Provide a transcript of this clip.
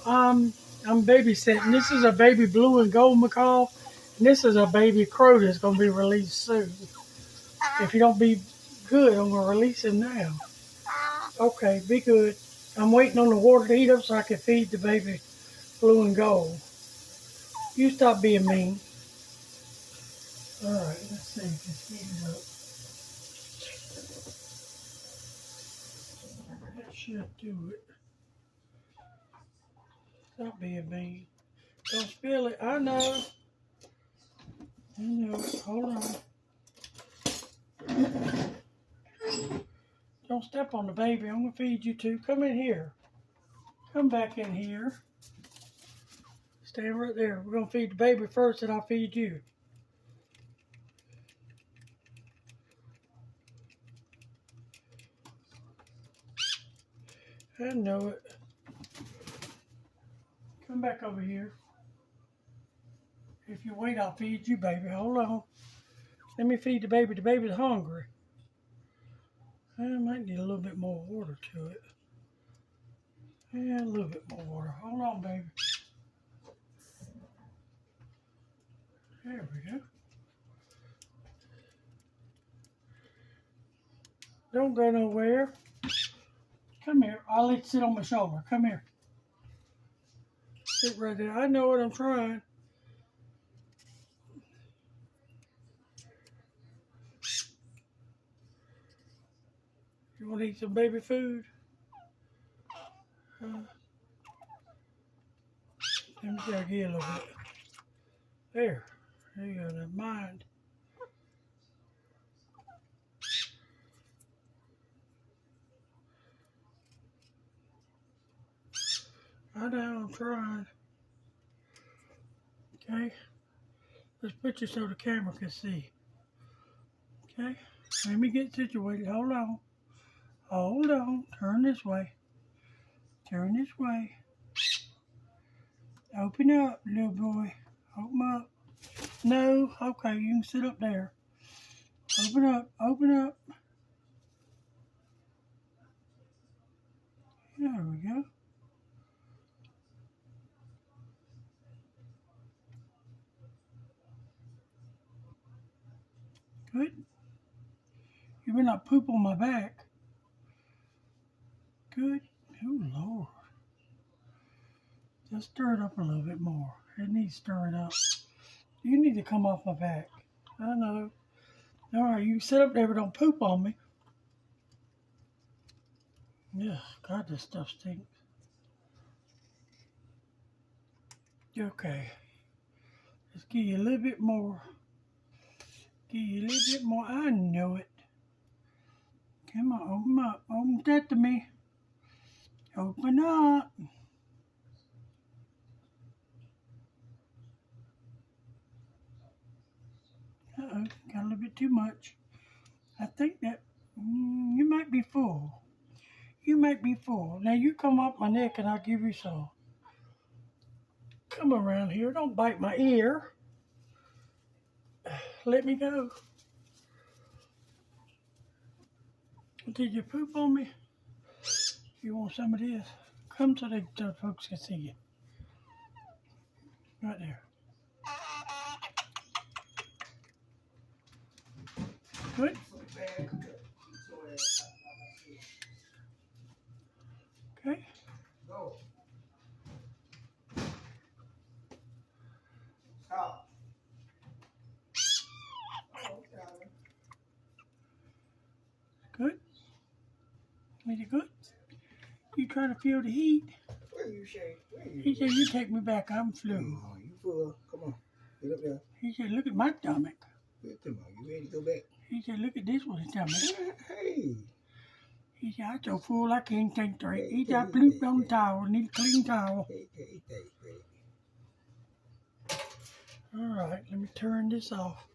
I'm babysitting. This is a baby blue and gold macaw, and this is a baby crow that's gonna be released soon. If you don't be good, I'm gonna release him now. Okay, be good. I'm waiting on the water to heat up so I can feed the baby blue and gold. You stop being mean. All right, let's see. Let's heat it up. That should do it. Stop being mean. Don't spill it. I know. I know. Hold on. Don't step on the baby. I'm going to feed you too. Come in here. Come back in here. Stand right there. We're going to feed the baby first, and I'll feed you. I know it. Come back over here. If you wait, I'll feed you, baby. Hold on. Let me feed the baby. The baby's hungry. I might need a little bit more water to it. Yeah, a little bit more water. Hold on, baby. There we go. Don't go nowhere. Come here. I'll let you sit on my shoulder. Come here. Sit right there. I know what I'm trying. You want to eat some baby food? Let me see. I get a little bit. There. There you go. Never mind. I know. I'm trying. Okay. Let's put you so the camera can see. Okay. Let me get situated. Hold on. Hold on. Turn this way. Turn this way. Open up, little boy. Open up. No. Okay. You can sit up there. Open up. Open up. There we go. Good. You better not poop on my back. Good. Oh, Lord. Just stir it up a little bit more. It needs stirring up. You need to come off my back. I know. All right, you sit up there, but don't poop on me. Yeah, God, this stuff stinks. Okay. Let's give you a little bit more. Give you a little bit more. I know it. Come on, open up. Open that to me. Open up. Uh-oh, got a little bit too much. I think that you might be full. You might be full. Now you come up my neck and I'll give you some. Come around here. Don't bite my ear. Let me go. Did you poop on me? You want some of this? Come so the folks can see you. Right there. Good. Okay. Go. Stop. Good. Is it good? You trying to feel the heat? Where you, Shay? He said, you take me back. I'm flu. Oh, you full. Come on. Get up there. He said, look at my stomach. Come on. You ready to go back? He said, look at this one's stomach. Hey. He said, I'm so full I can't think straight. He said, I pooped on the towel. Need a clean towel. Hey. All right, let me turn this off.